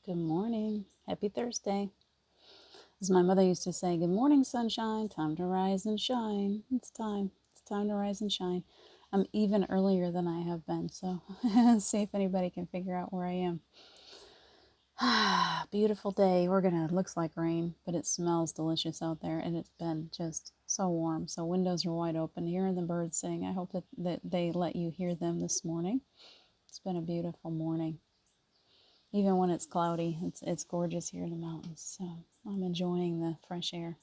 Good morning. Happy Thursday. As my mother used to say, good morning, sunshine. Time to rise and shine. It's time. It's time to rise and shine. I'm even earlier than I have been, so see if anybody can figure out where I am. Beautiful day. Looks like rain, but it smells delicious out there, and it's been just so warm. So windows are wide open. Hearing the birds sing. I hope that they let you hear them this morning. It's been a beautiful morning. Even when it's cloudy, it's gorgeous here in the mountains. So I'm enjoying the fresh air.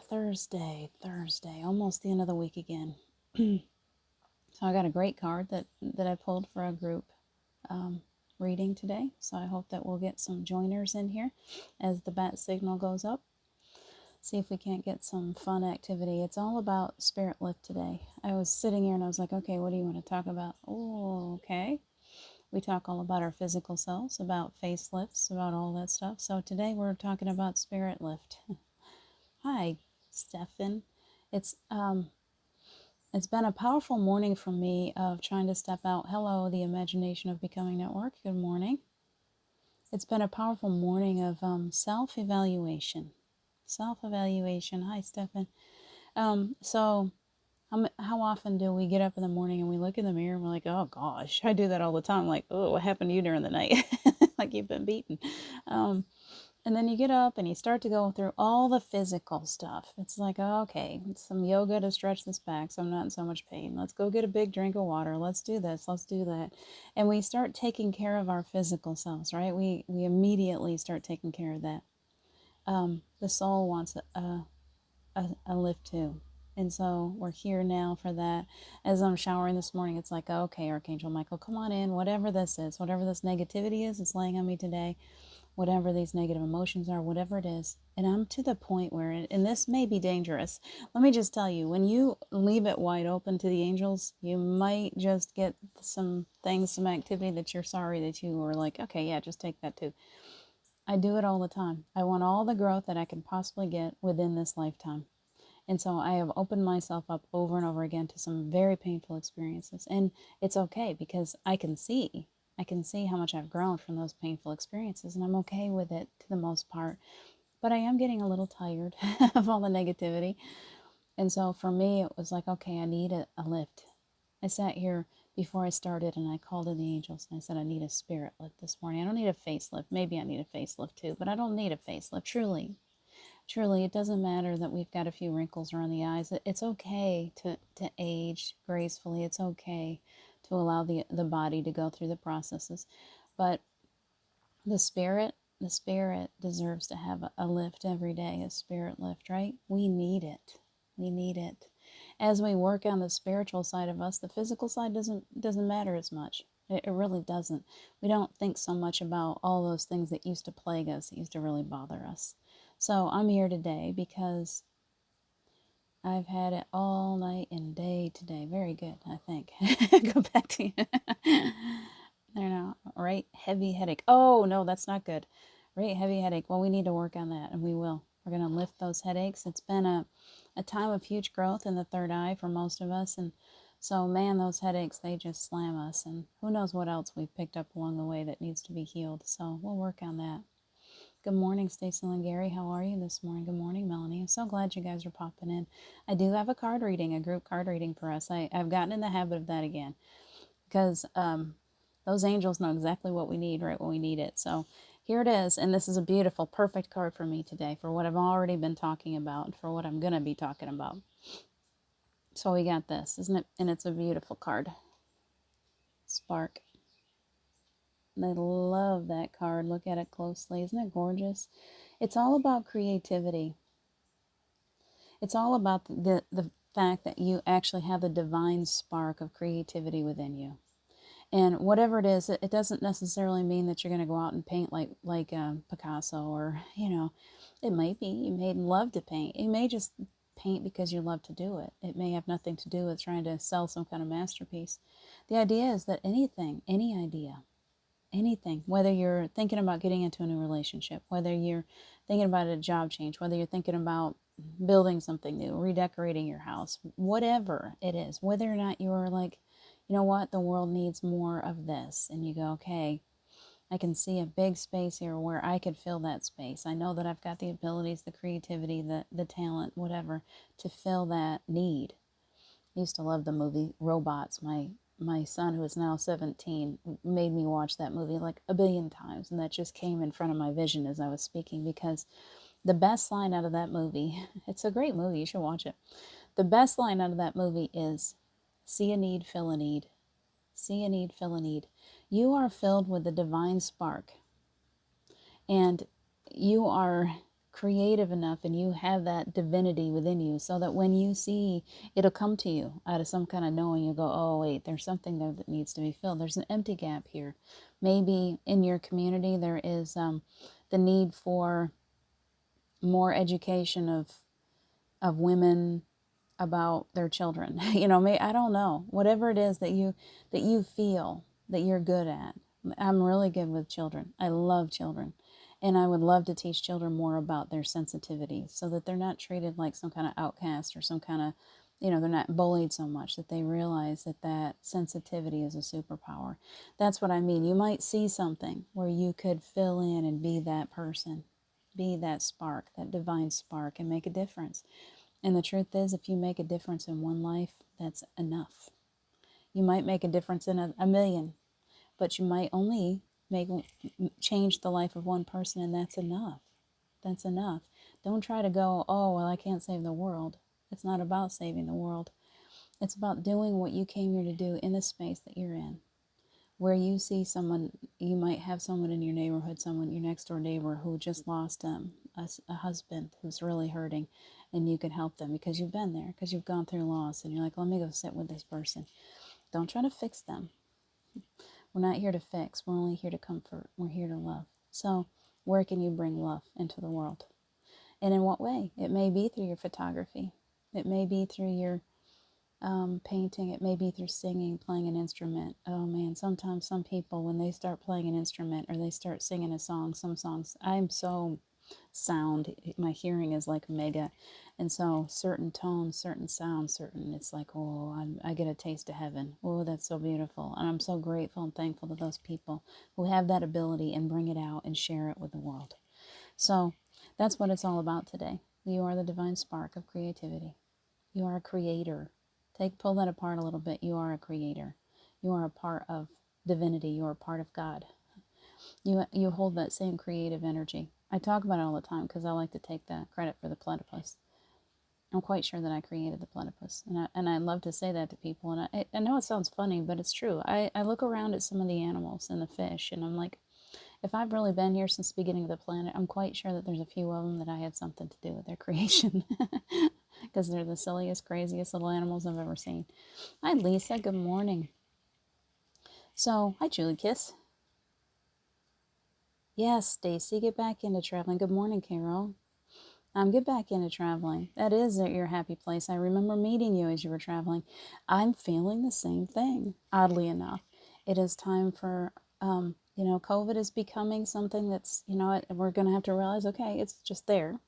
Thursday, almost the end of the week again. So I got a great card that I pulled for a group reading today. So I hope that we'll get some joiners in here as the bat signal goes up. See if we can't get some fun activity. It's all about spirit lift today. I was sitting here and I was like, okay, what do you want to talk about? Oh, okay. We talk all about our physical selves, about facelifts, about all that stuff. So today we're talking about spirit lift. Hi, Stefan. It's been a powerful morning for me of trying to step out. Hello, the Imagination of Becoming Network. Good morning. It's been a powerful morning of self-evaluation. Self-evaluation. Hi, Stefan. So how often do we get up in the morning and we look in the mirror and we're like, oh gosh, I do that all the time. Like, oh, what happened to you during the night? Like you've been beaten. And then you get up and you start to go through all the physical stuff. It's like, oh, okay, some yoga to stretch this back so I'm not in so much pain. Let's go get a big drink of water. Let's do this. Let's do that. And we start taking care of our physical selves, right? We immediately start taking care of that. The soul wants a lift too. And so we're here now for that. As I'm showering this morning, it's like, okay, Archangel Michael, come on in. Whatever this is, whatever this negativity is, it's laying on me today. Whatever these negative emotions are, whatever it is. And I'm to the point where, and this may be dangerous. Let me just tell you, when you leave it wide open to the angels, you might just get some things, some activity that you're sorry that you were like, okay, yeah, just take that too. I do it all the time. I want all the growth that I can possibly get within this lifetime. And so I have opened myself up over and over again to some very painful experiences. And it's okay because I can see how much I've grown from those painful experiences, and I'm okay with it to the most part. But I am getting a little tired of all the negativity. And so for me, it was like, okay, I need a lift. I sat here before I started and I called in the angels and I said, I need a spirit lift this morning. I don't need a facelift. Maybe I need a facelift too, but I don't need a facelift. Truly, it doesn't matter that we've got a few wrinkles around the eyes. It's okay to age gracefully. It's okay to allow the body to go through the processes. But the spirit deserves to have a lift every day, a spirit lift, right? We need it. We need it. As we work on the spiritual side of us, the physical side doesn't matter as much. It really doesn't. We don't think so much about all those things that used to plague us, that used to really bother us. So I'm here today because I've had it all night and day today. Very good, I think. Go back to you. I don't know. Right? Heavy headache. Oh, no, that's not good. Right? Heavy headache. Well, we need to work on that, and we will. We're going to lift those headaches. It's been a time of huge growth in the third eye for most of us, and so, man, those headaches, they just slam us, and who knows what else we've picked up along the way that needs to be healed. So we'll work on that. Good morning, Stacey and Gary. How are you this morning? Good morning, Melanie. I'm so glad you guys are popping in. I do have a card reading, a group card reading for us. I've gotten in the habit of that again because those angels know exactly what we need right when we need it. So here it is, and this is a beautiful, perfect card for me today for what I've already been talking about, for what I'm going to be talking about. So we got this, isn't it? And it's a beautiful card. Spark. And I love that card. Look at it closely. Isn't it gorgeous? It's all about creativity. It's all about the fact that you actually have the divine spark of creativity within you. And whatever it is, it doesn't necessarily mean that you're going to go out and paint like Picasso or, it might be. You may love to paint. You may just paint because you love to do it. It may have nothing to do with trying to sell some kind of masterpiece. The idea is that anything, any idea, anything, whether you're thinking about getting into a new relationship, whether you're thinking about a job change, whether you're thinking about building something new, redecorating your house, whatever it is, whether or not you're like, you know what, the world needs more of this. And you go, okay, I can see a big space here where I could fill that space. I know that I've got the abilities, the creativity, the talent, whatever, to fill that need. I used to love the movie Robots. My son, who is now 17, made me watch that movie like a billion times, and that just came in front of my vision as I was speaking, because the best line out of that movie, it's a great movie, you should watch it. The best line out of that movie is, see a need, fill a need. See a need, fill a need. You are filled with the divine spark, and you are creative enough, and you have that divinity within you, so that when you see, it'll come to you out of some kind of knowing. You go, oh wait, there's something there that needs to be filled. There's an empty gap here. Maybe in your community there is the need for more education of women about their children. I don't know, whatever it is that you feel that you're good at. I'm really good with children. I love children. And I would love to teach children more about their sensitivity, so that they're not treated like some kind of outcast, or some kind of, they're not bullied so much, that they realize that sensitivity is a superpower. That's what I mean. You might see something where you could fill in and be that person, be that spark, that divine spark, and make a difference. And the truth is, if you make a difference in one life, that's enough. You might make a difference in a million, but you might only change the life of one person, and that's enough. That's enough. Don't try to go, oh, well, I can't save the world. It's not about saving the world. It's about doing what you came here to do in the space that you're in. Where you see someone, you might have someone in your neighborhood, someone, your next door neighbor, who just lost a husband who's really hurting, and you can help them because you've been there, because you've gone through loss, and you're like, let me go sit with this person. Don't try to fix them. We're not here to fix. We're only here to comfort. We're here to love. So where can you bring love into the world? And in what way? It may be through your photography. It may be through your painting. It may be through singing, playing an instrument. Oh man, sometimes some people, when they start playing an instrument or they start singing a song, some songs, I'm so sound, my hearing is like mega, and so certain tones, certain sounds, it's like, oh, I get a taste of heaven. Oh, that's so beautiful. And I'm so grateful and thankful to those people who have that ability and bring it out and share it with the world. So that's what it's all about today. You are the divine spark of creativity. You are a creator. Pull that apart a little bit. You are a creator. You are a part of divinity. You are a part of God. You hold that same creative energy. I talk about it all the time because I like to take the credit for the platypus. I'm quite sure that I created the platypus, and I love to say that to people. And I know it sounds funny, but it's true. I look around at some of the animals and the fish, and I'm like, if I've really been here since the beginning of the planet, I'm quite sure that there's a few of them that I had something to do with their creation. Because they're the silliest, craziest little animals I've ever seen. Hi, Lisa. Good morning. So, hi, Julie Kiss. Yes, Stacy, get back into traveling. Good morning, Carol. Get back into traveling. That is your happy place. I remember meeting you as you were traveling. I'm feeling the same thing, oddly enough. It is time for, COVID is becoming something that's, we're going to have to realize, okay, it's just there.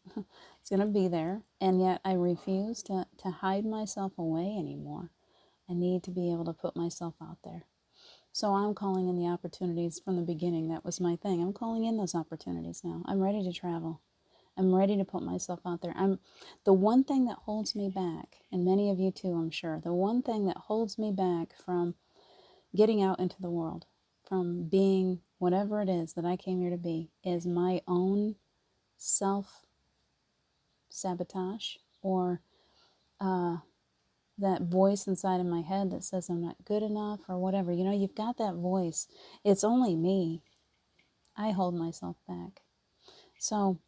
It's going to be there. And yet I refuse to hide myself away anymore. I need to be able to put myself out there. So I'm calling in the opportunities from the beginning. That was my thing. I'm calling in those opportunities now. I'm ready to travel. I'm ready to put myself out there. The one thing that holds me back, and many of you too, I'm sure, the one thing that holds me back from getting out into the world, from being whatever it is that I came here to be, is my own self-sabotage, or that voice inside of my head that says I'm not good enough or whatever. You've got that voice. It's only me. I hold myself back. So,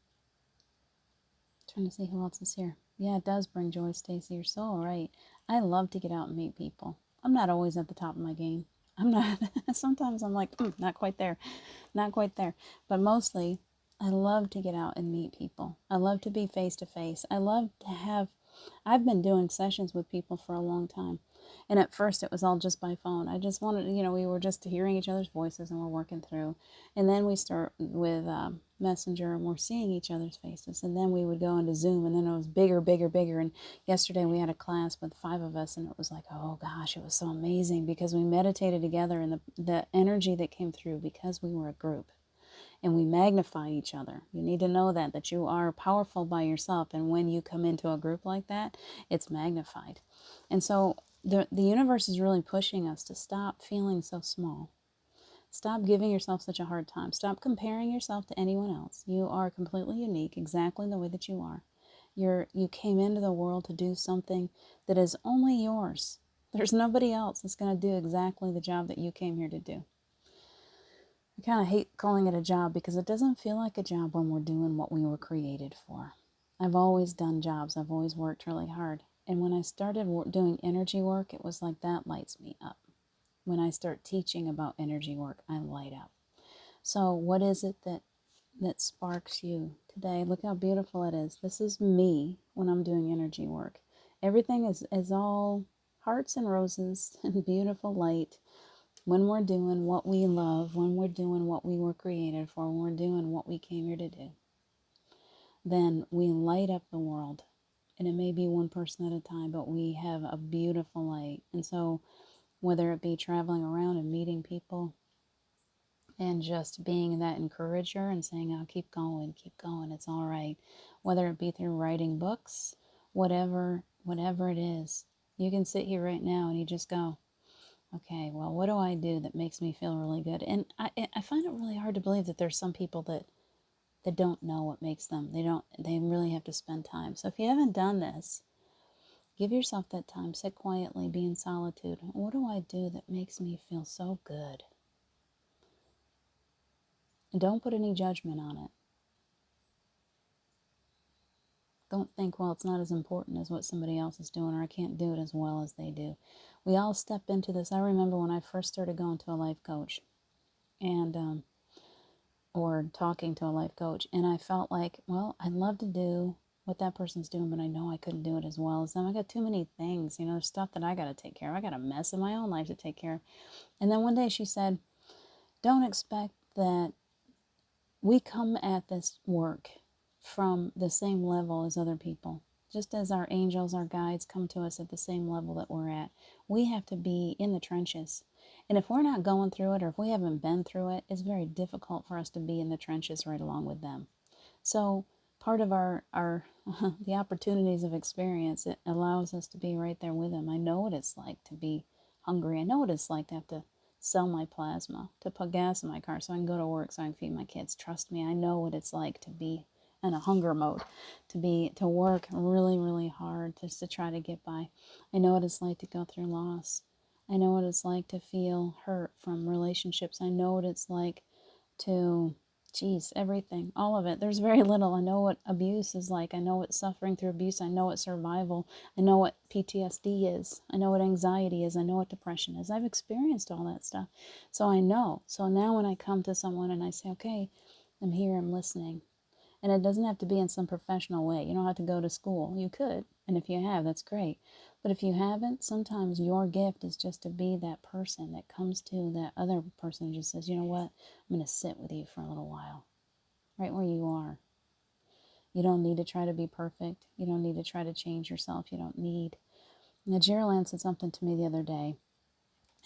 trying to see who else is here. Yeah, it does bring joy, Stacy. You're so right. I love to get out and meet people. I'm not always at the top of my game. I'm not. Sometimes I'm like, not quite there. Not quite there. But mostly, I love to get out and meet people. I love to be face to face. I love to have... I've been doing sessions with people for a long time. And at first it was all just by phone. I just wanted, we were just hearing each other's voices and we're working through. And then we start with Messenger and we're seeing each other's faces. And then we would go into Zoom and then it was bigger, bigger, bigger. And yesterday we had a class with 5 of us and it was like, oh gosh, it was so amazing because we meditated together and the energy that came through because we were a group. And we magnify each other. You need to know that you are powerful by yourself. And when you come into a group like that, it's magnified. And so the universe is really pushing us to stop feeling so small. Stop giving yourself such a hard time. Stop comparing yourself to anyone else. You are completely unique, exactly the way that you are. You came into the world to do something that is only yours. There's nobody else that's going to do exactly the job that you came here to do. I kind of hate calling it a job because it doesn't feel like a job when we're doing what we were created for. I've always done jobs. I've always worked really hard. And when I started doing energy work, it was like that lights me up. When I start teaching about energy work, I light up. So what is it that sparks you today? Look how beautiful it is. This is me when I'm doing energy work. Everything is all hearts and roses and beautiful light. When we're doing what we love, when we're doing what we were created for, when we're doing what we came here to do, then we light up the world. And it may be one person at a time, but we have a beautiful light. And so whether it be traveling around and meeting people and just being that encourager and saying, oh, keep going, it's all right. Whether it be through writing books, whatever it is, you can sit here right now and you just go, okay, well, what do I do that makes me feel really good? And I find it really hard to believe that there's some people that don't know what makes them. They really have to spend time. So if you haven't done this, give yourself that time. Sit quietly, be in solitude. What do I do that makes me feel so good? And don't put any judgment on it. Don't think, well, it's not as important as what somebody else is doing, or I can't do it as well as they do. We all step into this. I remember when I first started going to a life coach and or talking to a life coach, and I felt like, well, I'd love to do what that person's doing, but I know I couldn't do it as well as them. I got too many things, there's stuff that I got to take care of. I got a mess in my own life to take care of. And then one day she said, don't expect that we come at this work from the same level as other people. Just as our angels, our guides come to us at the same level that we're at, we have to be in the trenches. And if we're not going through it, or if we haven't been through it, it's very difficult for us to be in the trenches right along with them. So part of our the opportunities of experience, it allows us to be right there with them. I know what it's like to be hungry. I know what it's like to have to sell my plasma, to put gas in my car so I can go to work, so I can feed my kids. Trust me, I know what it's like to be in a hunger mode, to work really, really hard just to try to get by. I know what it's like to go through loss. I know what it's like to feel hurt from relationships. I know what it's like to, everything, all of it. There's very little. I know what abuse is like. I know what suffering through abuse. I know what survival. I know what PTSD is. I know what anxiety is. I know what depression is. I've experienced all that stuff. So I know. So now when I come to someone and I say, okay, I'm here, I'm listening. And it doesn't have to be in some professional way. You don't have to go to school. You could. And if you have, that's great. But if you haven't, sometimes your gift is just to be that person that comes to that other person and just says, you know what, I'm going to sit with you for a little while, right where you are. You don't need to try to be perfect. You don't need to try to change yourself. You don't need. Now, Geraldine said something to me the other day,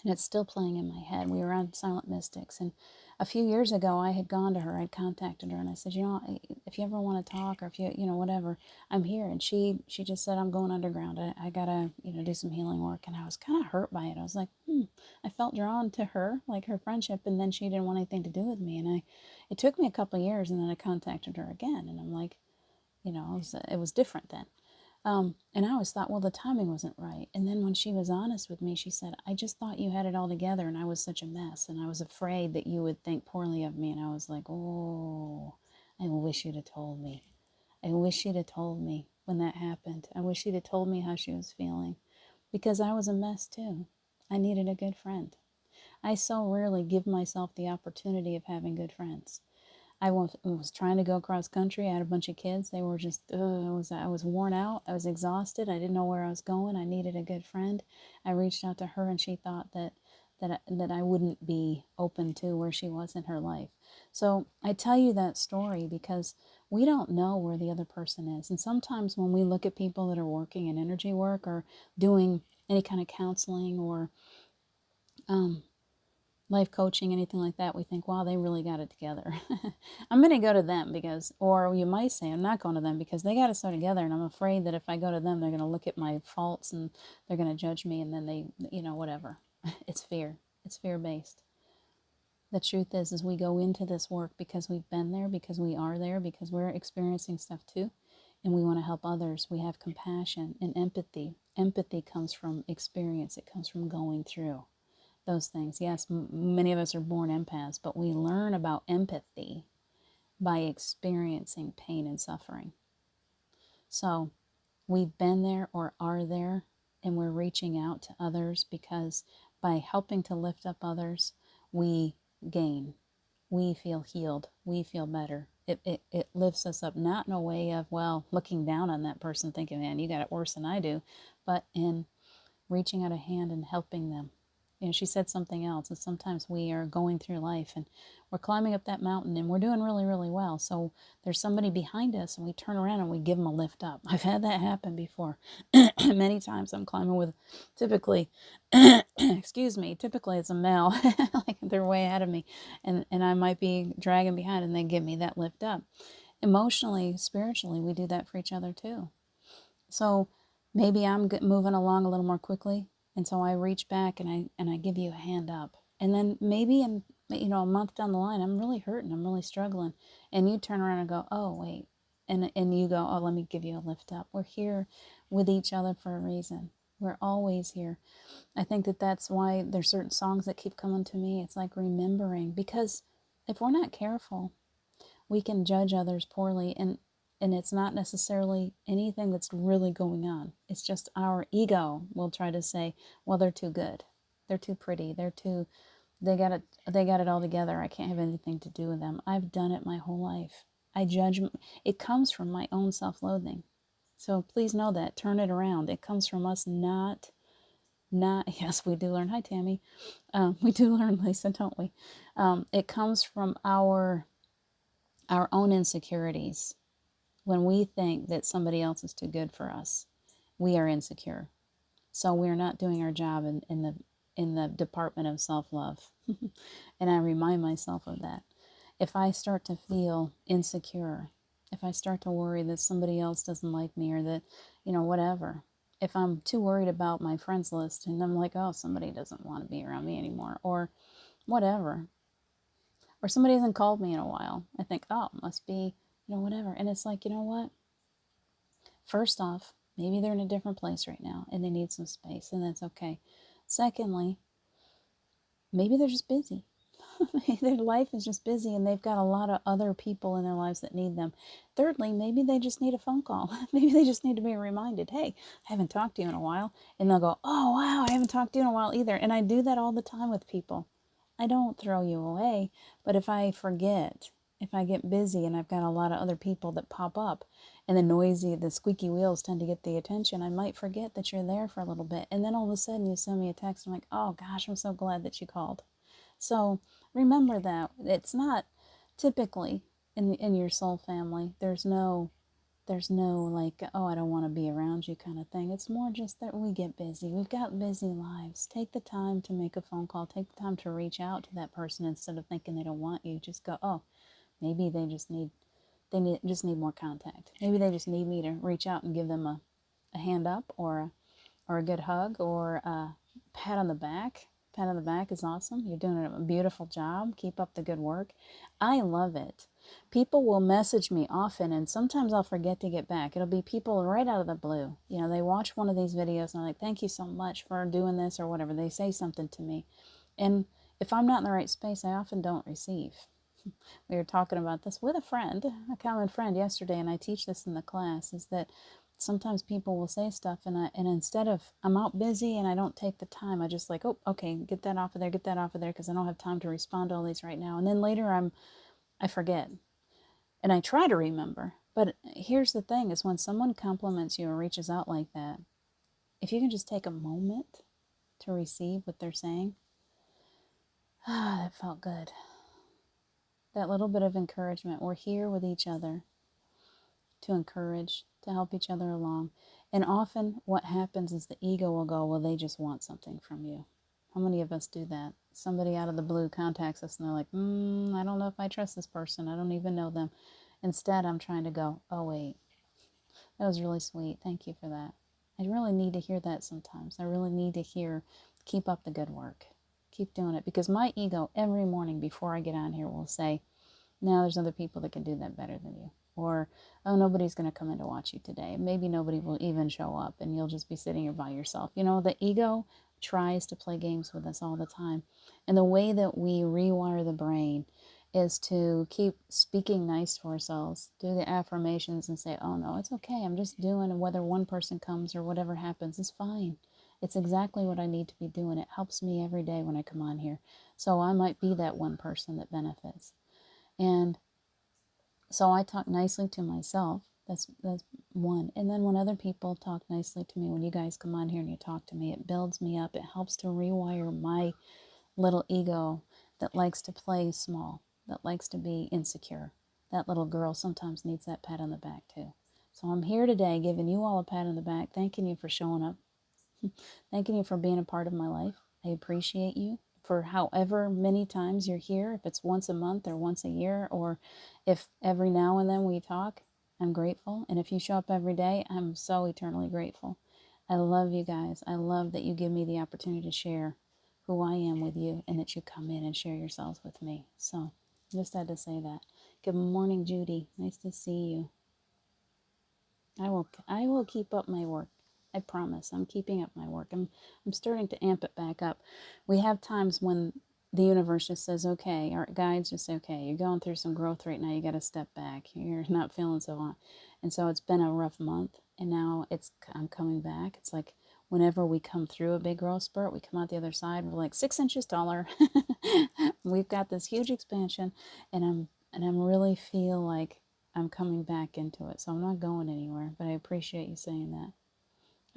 and it's still playing in my head. We were on Silent Mystics, and a few years ago, I had gone to her, I'd contacted her, and I said, if you ever want to talk, or if you, whatever, I'm here. And she just said, I'm going underground. I gotta, do some healing work. And I was kind of hurt by it. I was like, I felt drawn to her, like her friendship, and then she didn't want anything to do with me. And it took me a couple of years, and then I contacted her again, and I'm like, it was different then. And I always thought, well, the timing wasn't right. And then when she was honest with me, she said, I just thought you had it all together and I was such a mess. And I was afraid that you would think poorly of me. And I was like, oh, I wish you'd have told me. I wish you'd have told me when that happened. I wish you'd have told me how she was feeling. Because I was a mess too. I needed a good friend. I so rarely give myself the opportunity of having good friends. I was trying to go cross country. I had a bunch of kids. They were just, I was worn out. I was exhausted. I didn't know where I was going. I needed a good friend. I reached out to her, and she thought that I wouldn't be open to where she was in her life. So I tell you that story because we don't know where the other person is. And sometimes when we look at people that are working in energy work or doing any kind of counseling or um, life coaching, anything like that, we think, wow, they really got it together. I'm going to go to them because, or you might say, I'm not going to them because they got it so together, and I'm afraid that if I go to them, they're going to look at my faults and they're going to judge me, and then they, whatever. It's fear. It's fear-based. The truth is we go into this work because we've been there, because we are there, because we're experiencing stuff too, and we want to help others. We have compassion and empathy. Empathy comes from experience. It comes from going through those things. Yes, many of us are born empaths, but we learn about empathy by experiencing pain and suffering. So we've been there or are there, and we're reaching out to others because by helping to lift up others, we gain. We feel healed. We feel better. It lifts us up, not in a way of, well, looking down on that person thinking, man, you got it worse than I do, but in reaching out a hand and helping them. She said something else, and sometimes we are going through life and we're climbing up that mountain and we're doing really, really well. So there's somebody behind us and we turn around and we give them a lift up. I've had that happen before. Many times I'm climbing with typically, excuse me, typically it's a male, like they're way ahead of me, and I might be dragging behind and they give me that lift up. Emotionally, spiritually, we do that for each other too. So maybe I'm moving along a little more quickly, and so I reach back and I give you a hand up. And then maybe in a month down the line, I'm really hurting, I'm really struggling, and you turn around and go, oh wait, and you go, oh, let me give you a lift up. We're here with each other for a reason. We're always here. I think that's why there's certain songs that keep coming to me. It's like remembering, because if we're not careful, we can judge others poorly, and it's not necessarily anything that's really going on. It's just our ego will try to say, well, they're too good, they're too pretty, they got it all together, I can't have anything to do with them. I've done it my whole life. I judge. It comes from my own self-loathing. So please know that. Turn it around. It comes from us not yes, we do learn. Hi, Tammy. We do learn, Lisa, don't we? It comes from our own insecurities. When we think that somebody else is too good for us, we are insecure. So we're not doing our job in the department of self-love. And I remind myself of that. If I start to feel insecure, if I start to worry that somebody else doesn't like me, or that, whatever, if I'm too worried about my friends list and I'm like, oh, somebody doesn't want to be around me anymore, or whatever, or somebody hasn't called me in a while, I think, oh, it must be, whatever. And it's like, you know what? First off, maybe they're in a different place right now and they need some space, and that's okay. Secondly, maybe they're just busy. Their life is just busy and they've got a lot of other people in their lives that need them. Thirdly, maybe they just need a phone call. Maybe they just need to be reminded, hey, I haven't talked to you in a while. And they'll go, oh, wow, I haven't talked to you in a while either. And I do that all the time with people. I don't throw you away, but if I forget, if I get busy and I've got a lot of other people that pop up and the squeaky wheels tend to get the attention, I might forget that you're there for a little bit. And then all of a sudden you send me a text. I'm like, oh gosh, I'm so glad that you called. So remember that it's not typically in your soul family. There's no like, oh, I don't want to be around you kind of thing. It's more just that we get busy. We've got busy lives. Take the time to make a phone call. Take the time to reach out to that person instead of thinking they don't want you. Just go, oh, maybe they just need more contact. Maybe they just need me to reach out and give them a hand up, or a good hug, or a pat on the back. Pat on the back is awesome. You're doing a beautiful job. Keep up the good work. I love it. People will message me often, and sometimes I'll forget to get back. It'll be people right out of the blue. They watch one of these videos and I'm like, thank you so much for doing this, or whatever. They say something to me. And if I'm not in the right space, I often don't receive. We were talking about this with a friend, a common friend, yesterday, and I teach this in the class, is that sometimes people will say stuff, and instead of, I'm out busy and I don't take the time, I just like, oh, okay, get that off of there, because I don't have time to respond to all these right now. And then later I forget. And I try to remember. But here's the thing is when someone compliments you or reaches out like that, if you can just take a moment to receive what they're saying, that felt good. That little bit of encouragement. We're here with each other to encourage, to help each other along. And often what happens is the ego will go, well, they just want something from you. How many of us do that? Somebody out of the blue contacts us and they're like, I don't know if I trust this person. I don't even know them. Instead, I'm trying to go, oh, wait, that was really sweet. Thank you for that. I really need to hear that sometimes. I really need to hear, keep up the good work. Keep doing it. Because my ego every morning before I get on here will say, no, there's other people that can do that better than you. Or, oh, nobody's going to come in to watch you today. Maybe nobody will even show up and you'll just be sitting here by yourself. You know, the ego tries to play games with us all the time. And the way that we rewire the brain is to keep speaking nice to ourselves, do the affirmations and say, oh no, it's okay. I'm just doing, and whether one person comes or whatever happens, it's fine. It's exactly what I need to be doing. It helps me every day when I come on here. So I might be that one person that benefits. And so I talk nicely to myself. That's one. And then when other people talk nicely to me, when you guys come on here and you talk to me, it builds me up. It helps to rewire my little ego that likes to play small, that likes to be insecure. That little girl sometimes needs that pat on the back too. So I'm here today giving you all a pat on the back, thanking you for showing up, thanking you for being a part of my life. I appreciate you for however many times you're here, if it's once a month or once a year, or if every now and then we talk, I'm grateful. And if you show up every day, I'm so eternally grateful. I love you guys. I love that you give me the opportunity to share who I am with you and that you come in and share yourselves with me. So just had to say that. Good morning, Judy. Nice to see you. I will keep up my work. I promise. I'm keeping up my work. I'm starting to amp it back up. We have times when the universe just says, okay, our guides just say, okay, you're going through some growth right now. You got to step back. You're not feeling so hot. And so it's been a rough month. And now I'm coming back. It's like whenever we come through a big growth spurt, we come out the other side, we're like 6 inches taller. We've got this huge expansion. And I'm really feel like I'm coming back into it. So I'm not going anywhere. But I appreciate you saying that.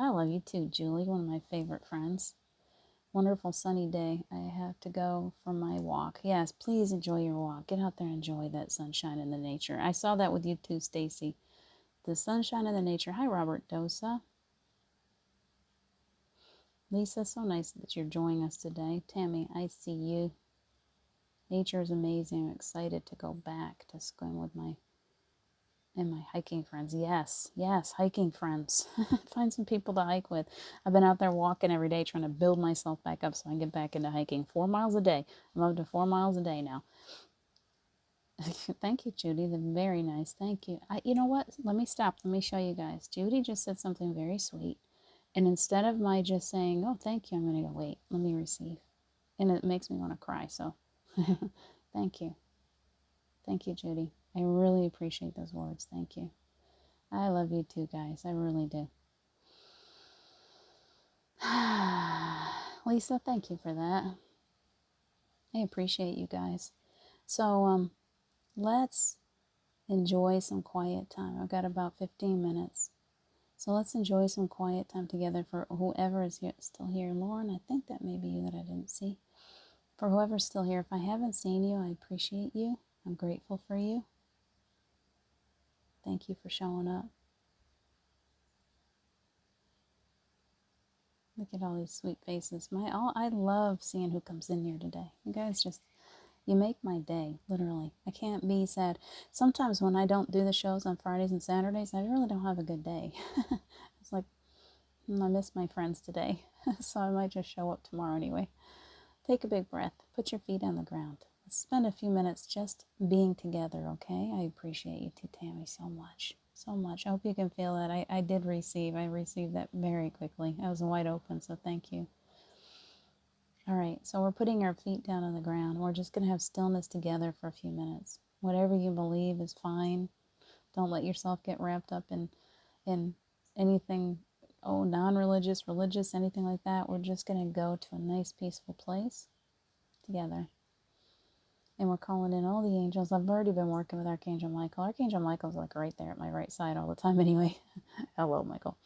I love you too, Julie, one of my favorite friends. Wonderful sunny day. I have to go for my walk. Yes, please enjoy your walk. Get out there and enjoy that sunshine and the nature. I saw that with you too, Stacy. The sunshine and the nature. Hi, Robert Dosa. Lisa, so nice that you're joining us today. Tammy, I see you. Nature is amazing. I'm excited to go back to swim with my hiking friends. Yes, hiking friends. Find some people to hike with. I've been out there walking every day trying to build myself back up so I can get back into hiking. 4 miles a day. I'm up to 4 miles a day now. Thank you, Judy. They're very nice. Thank you. You know what? Let me stop. Let me show you guys. Judy just said something very sweet. And instead of my just saying, oh, thank you, I'm going to go, wait, let me receive. And it makes me want to cry. So thank you. Thank you, Judy. I really appreciate those words. Thank you. I love you too, guys. I really do. Lisa, thank you for that. I appreciate you guys. So let's enjoy some quiet time. I've got about 15 minutes. So let's enjoy some quiet time together for whoever is here, still here. Lauren, I think that may be you that I didn't see. For whoever's still here, if I haven't seen you, I appreciate you. I'm grateful for you. Thank you for showing up. Look at all these sweet faces. I love seeing who comes in here today. You guys you make my day, literally. I can't be sad. Sometimes when I don't do the shows on Fridays and Saturdays, I really don't have a good day. It's like, I miss my friends today. So I might just show up tomorrow anyway. Take a big breath. Put your feet on the ground. Let's spend a few minutes just being together, okay? I appreciate you too, Tammy, so much. So much. I hope you can feel that. I did receive. I received that very quickly. I was wide open, so thank you. All right, so we're putting our feet down on the ground. We're just going to have stillness together for a few minutes. Whatever you believe is fine. Don't let yourself get wrapped up in anything, non-religious, religious, anything like that. We're just going to go to a nice, peaceful place together. And we're calling in all the angels. I've already been working with Archangel Michael. Archangel Michael's like right there at my right side all the time anyway. Hello, Michael.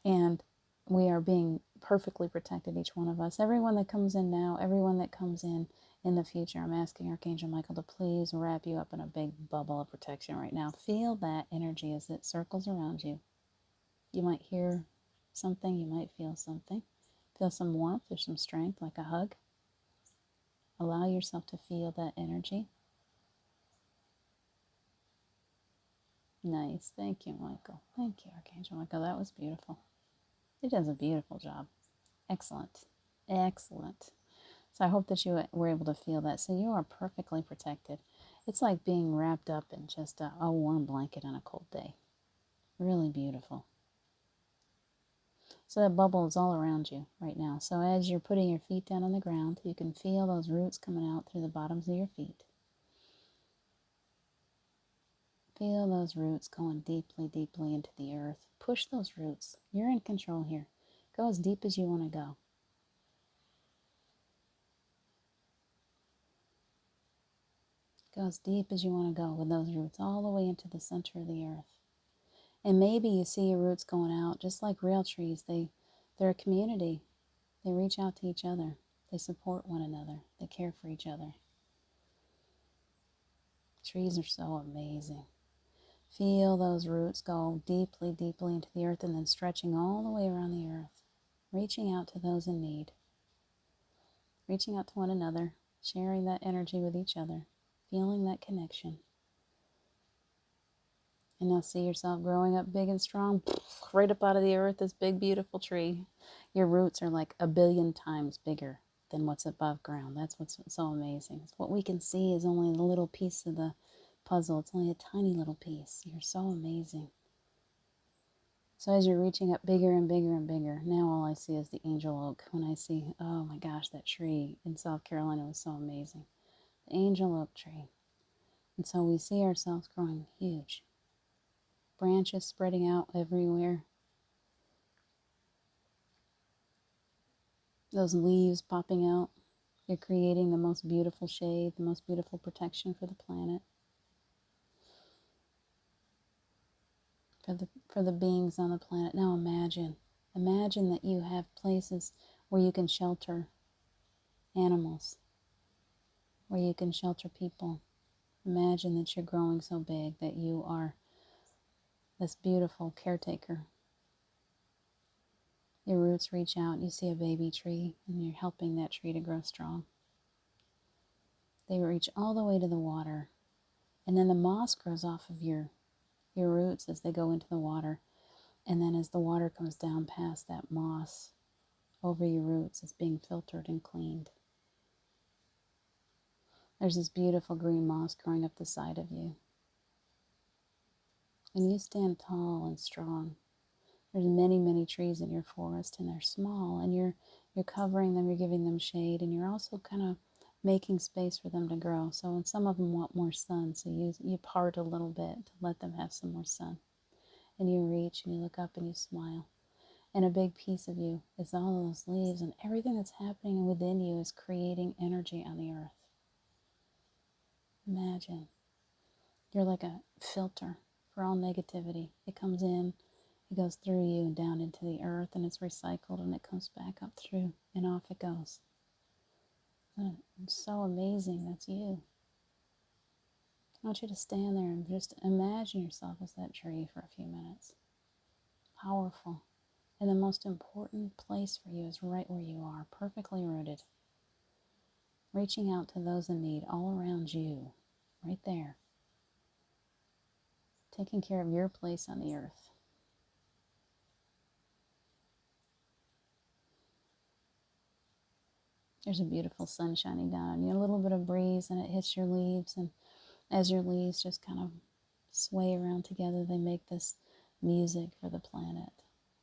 And we are being perfectly protected, each one of us. Everyone that comes in now, everyone that comes in the future, I'm asking Archangel Michael to please wrap you up in a big bubble of protection right now. Feel that energy as it circles around you. You might hear something, you might feel something. Feel some warmth or some strength, like a hug. Allow yourself to feel that energy. Nice. Thank you, Michael. Thank you, Archangel Michael. That was beautiful. It does a beautiful job. Excellent. Excellent. So I hope that you were able to feel that. So you are perfectly protected. It's like being wrapped up in just a warm blanket on a cold day. Really beautiful. So that bubble is all around you right now. So as you're putting your feet down on the ground, you can feel those roots coming out through the bottoms of your feet. Feel those roots going deeply, deeply into the earth. Push those roots. You're in control here. Go as deep as you want to go. Go as deep as you want to go with those roots all the way into the center of the earth. And maybe you see your roots going out just like real trees. They're a community. They reach out to each other. They support one another. They care for each other. Trees are so amazing. Feel those roots go deeply, deeply into the earth and then stretching all the way around the earth. Reaching out to those in need. Reaching out to one another. Sharing that energy with each other. Feeling that connection. And now see yourself growing up big and strong, right up out of the earth, this big, beautiful tree. Your roots are like 1 billion times bigger than what's above ground. That's what's so amazing. It's what we can see is only a little piece of the puzzle. It's only a tiny little piece. You're so amazing. So as you're reaching up bigger and bigger and bigger, now all I see is the angel oak. When I see, oh my gosh, that tree in South Carolina was so amazing. The angel oak tree. And so we see ourselves growing huge. Branches spreading out everywhere. Those leaves popping out. You're creating the most beautiful shade, the most beautiful protection for the planet. For the beings on the planet. Now imagine that you have places where you can shelter animals, where you can shelter people. Imagine that you're growing so big that you are this beautiful caretaker. Your roots reach out, you see a baby tree, and you're helping that tree to grow strong. They reach all the way to the water, and then the moss grows off of your roots as they go into the water. And then as the water comes down past that moss over your roots, it's being filtered and cleaned. There's this beautiful green moss growing up the side of you. And you stand tall and strong. There's many, many trees in your forest, and they're small, and you're covering them, you're giving them shade, and you're also kind of making space for them to grow. So and some of them want more sun, so you part a little bit to let them have some more sun. And you reach and you look up and you smile. And a big piece of you is all of those leaves, and everything that's happening within you is creating energy on the earth. Imagine. You're like a filter for all negativity. It comes in, it goes through you and down into the earth, and it's recycled, and it comes back up through, and off it goes. And it's so amazing. That's you. I want you to stand there and just imagine yourself as that tree for a few minutes. Powerful. And the most important place for you is right where you are, perfectly rooted. Reaching out to those in need all around you, right there. Taking care of your place on the earth. There's a beautiful sun shining down on you, a little bit of breeze, and it hits your leaves, and as your leaves just kind of sway around together, they make this music for the planet.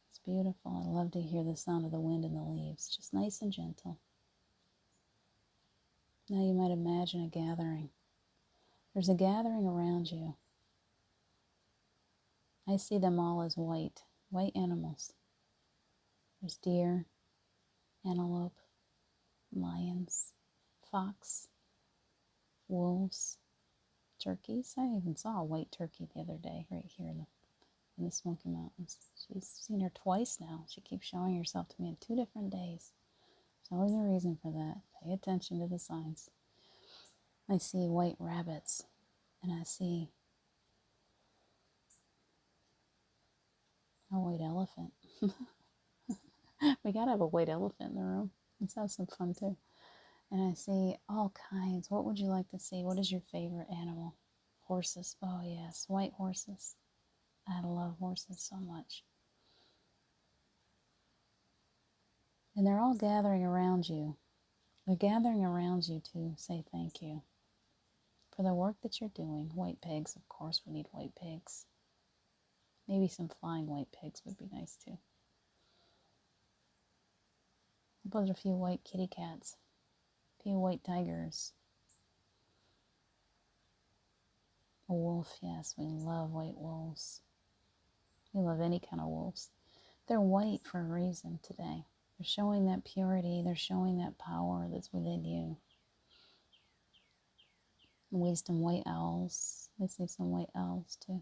It's beautiful. I love to hear the sound of the wind in the leaves, just nice and gentle. Now you might imagine a gathering. There's a gathering around you. I see them all as white animals. There's deer, antelope, lions, fox, wolves, turkeys. I even saw a white turkey the other day right here in the Smoky Mountains. She's seen her twice now. She keeps showing herself to me in 2 different days. There's always a reason for that. Pay attention to the signs. I see white rabbits, and I see a white elephant. We gotta have a white elephant in the room. Let's have some fun too. And I see all kinds. What would you like to see? What is your favorite animal? Horses. Oh yes, white horses. I love horses so much. And they're all gathering around you. They're gathering around you to say thank you for the work that you're doing. White pigs, of course, we need white pigs. Maybe some flying white pigs would be nice too. But a few white kitty cats, a few white tigers. A wolf, yes, we love white wolves. We love any kind of wolves. They're white for a reason today. They're showing that purity. They're showing that power that's within you. Wisdom, white owls. I see some white owls too.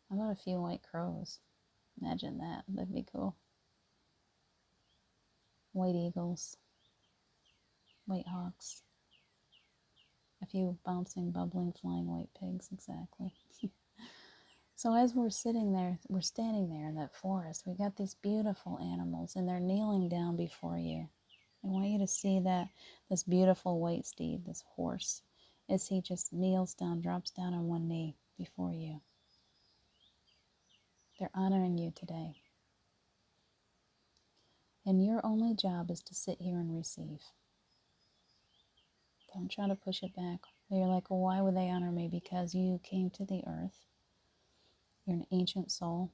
How about a few white crows? Imagine that. That'd be cool. White eagles. White hawks. A few bouncing, bubbling, flying white pigs. Exactly. So as we're sitting there, we're standing there in that forest, we got these beautiful animals and they're kneeling down before you. I want you to see that this beautiful white steed, this horse, as he just kneels down, drops down on one knee before you. They're honoring you today. And your only job is to sit here and receive. Don't try to push it back. You're like, well, why would they honor me? Because you came to the earth. You're an ancient soul.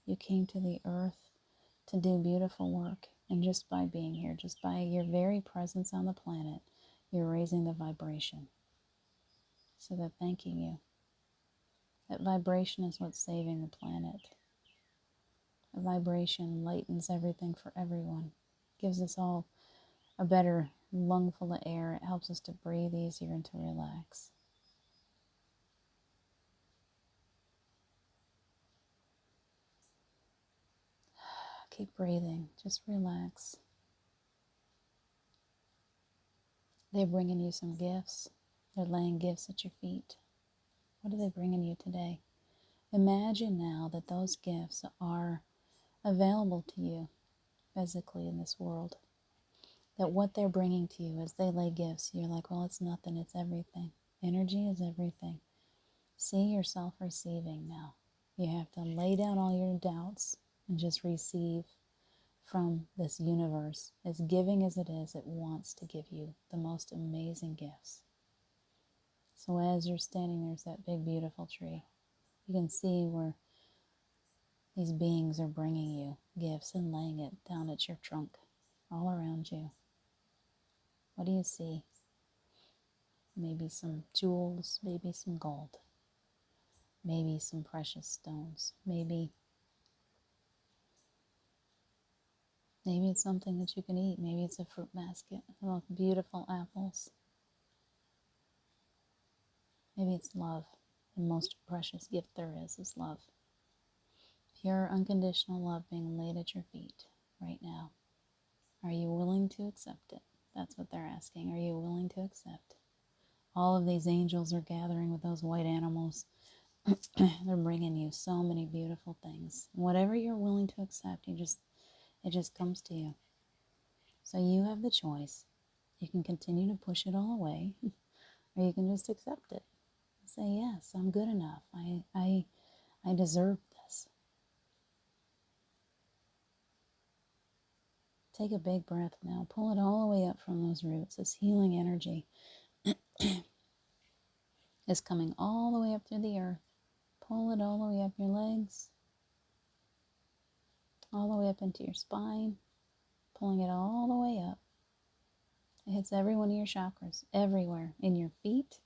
You came to the earth to do beautiful work. And just by being here, just by your very presence on the planet, you're raising the vibration. So they're thanking you. That vibration is what's saving the planet. The vibration lightens everything for everyone. Gives us all a better lung full of air. It helps us to breathe easier and to relax. Keep breathing. Just relax. They're bringing you some gifts. They're laying gifts at your feet. What are they bringing you today? Imagine now that those gifts are available to you physically in this world. That what they're bringing to you as they lay gifts, you're like, well, it's nothing, it's everything. Energy is everything. See yourself receiving now. You have to lay down all your doubts and just receive from this universe. As giving as it is, it wants to give you the most amazing gifts. So as you're standing, there's that big, beautiful tree. You can see where these beings are bringing you gifts and laying it down at your trunk, all around you. What do you see? Maybe some jewels, maybe some gold, maybe some precious stones, maybe it's something that you can eat. Maybe it's a fruit basket full of beautiful apples. Maybe it's love. The most precious gift there is love. Pure, unconditional love being laid at your feet right now. Are you willing to accept it? That's what they're asking. Are you willing to accept? All of these angels are gathering with those white animals. They're bringing you so many beautiful things. Whatever you're willing to accept, it just comes to you. So you have the choice. You can continue to push it all away, or you can just accept it. Say, yes, I'm good enough. I deserve this. Take a big breath now. Pull it all the way up from those roots. This healing energy is coming all the way up through the earth. Pull it all the way up your legs, all the way up into your spine, pulling it all the way up. It hits every one of your chakras, everywhere, in your feet,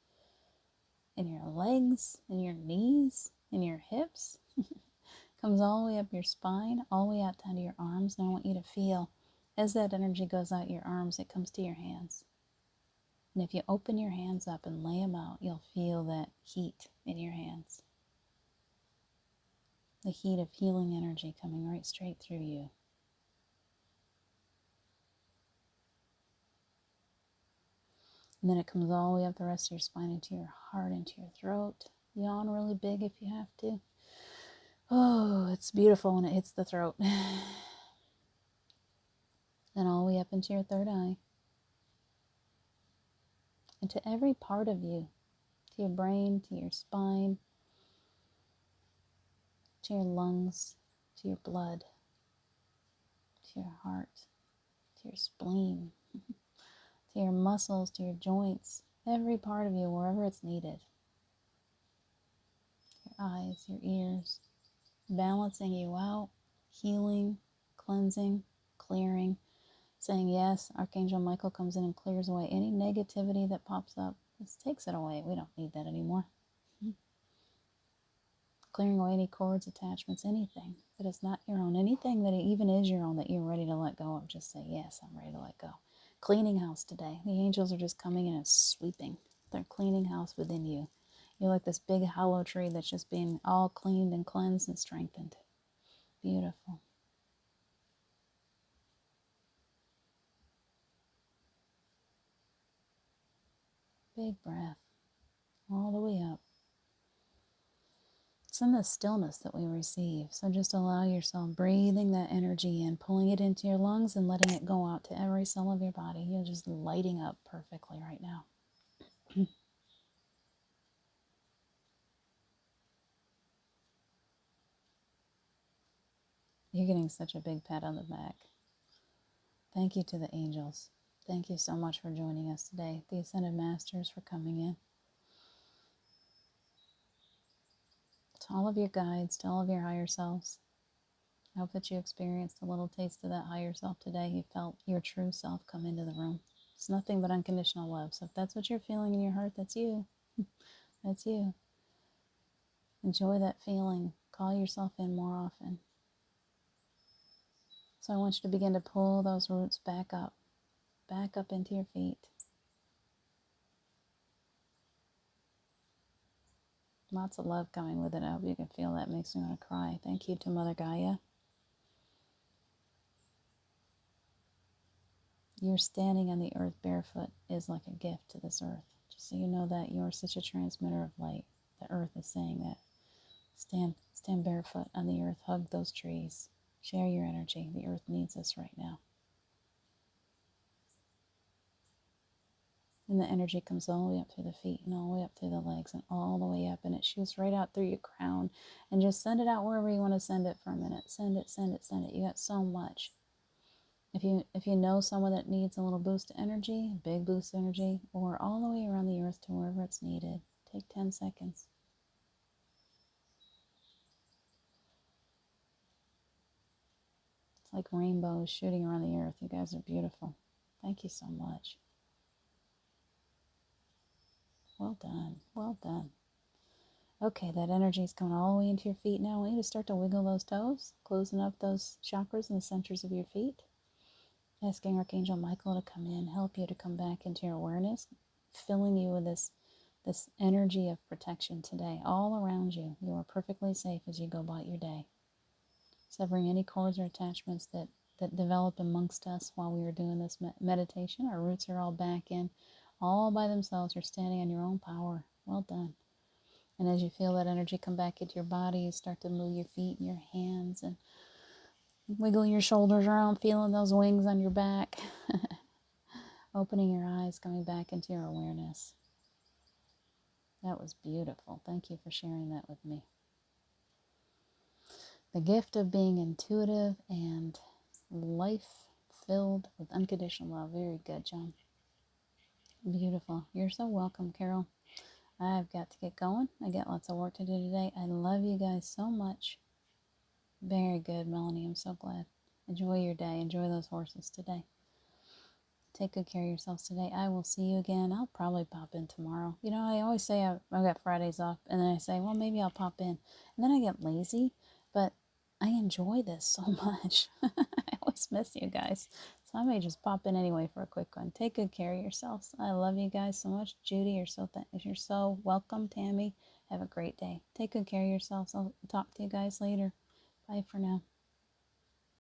in your legs, in your knees, in your hips. Comes all the way up your spine, all the way out down to your arms. And I want you to feel, as that energy goes out your arms, it comes to your hands. And if you open your hands up and lay them out, you'll feel that heat in your hands. The heat of healing energy coming right straight through you. And then it comes all the way up the rest of your spine, into your heart, into your throat. Yawn really big if you have to. Oh, it's beautiful when it hits the throat. Then all the way up into your third eye. And to every part of you, to your brain, to your spine, to your lungs, to your blood, to your heart, to your spleen, to your muscles, to your joints, every part of you, wherever it's needed. Your eyes, your ears, balancing you out, healing, cleansing, clearing, saying yes. Archangel Michael comes in and clears away any negativity that pops up. Just takes it away. We don't need that anymore. Clearing away any cords, attachments, anything that is not your own, anything that even is your own that you're ready to let go of. Just say, yes, I'm ready to let go. Cleaning house today. The angels are just coming in and sweeping. They're cleaning house within you. You're like this big hollow tree that's just being all cleaned and cleansed and strengthened. Beautiful. Big breath all the way up. It's in the stillness that we receive. So just allow yourself breathing that energy in, pulling it into your lungs and letting it go out to every cell of your body. You're just lighting up perfectly right now. You're getting such a big pat on the back. Thank you to the angels. Thank you so much for joining us today. The Ascended Masters for coming in. To all of your guides, to all of your higher selves. I hope that you experienced a little taste of that higher self today. You felt your true self come into the room. It's nothing but unconditional love. So if that's what you're feeling in your heart, that's you. That's you. Enjoy that feeling. Call yourself in more often. So I want you to begin to pull those roots back up into your feet. Lots of love coming with it. I hope you can feel that. It makes me want to cry. Thank you to Mother Gaia. You're standing on the earth barefoot is like a gift to this earth. Just so you know that you're such a transmitter of light. The earth is saying that. Stand barefoot on the earth. Hug those trees. Share your energy. The earth needs us right now. And the energy comes all the way up through the feet and all the way up through the legs and all the way up. And it shoots right out through your crown. And just send it out wherever you want to send it for a minute. Send it, send it, send it. You got so much. If you know someone that needs a little boost of energy, a big boost of energy, or all the way around the earth to wherever it's needed, take 10 seconds. It's like rainbows shooting around the earth. You guys are beautiful. Thank you so much. Well done. Well done. Okay, that energy is coming all the way into your feet now. I want you to start to wiggle those toes, closing up those chakras in the centers of your feet. Asking Archangel Michael to come in, help you to come back into your awareness, filling you with this energy of protection today. All around you, you are perfectly safe as you go about your day. Severing any cords or attachments that develop amongst us while we were doing this meditation. Our roots are all back in, all by themselves. You're standing on your own power. Well done. And as you feel that energy come back into your body, you start to move your feet and your hands and wiggle your shoulders around, feeling those wings on your back. Opening your eyes, coming back into your awareness. That was beautiful. Thank you for sharing that with me. The gift of being intuitive and life-filled with unconditional love. Very good, John. Beautiful. You're so welcome, Carol. I've got to get going. I got lots of work to do today. I love you guys so much. Very good, Melanie. I'm so glad. Enjoy your day. Enjoy those horses today. Take good care of yourselves today. I will see you again. I'll probably pop in tomorrow. You know, I always say I've got Fridays off, and then I say, well, maybe I'll pop in. And then I get lazy, but I enjoy this so much. I always miss you guys. So I may just pop in anyway for a quick one. Take good care of yourselves. I love you guys so much. Judy, you're so welcome. Tammy, have a great day. Take good care of yourselves. I'll talk to you guys later. Bye for now.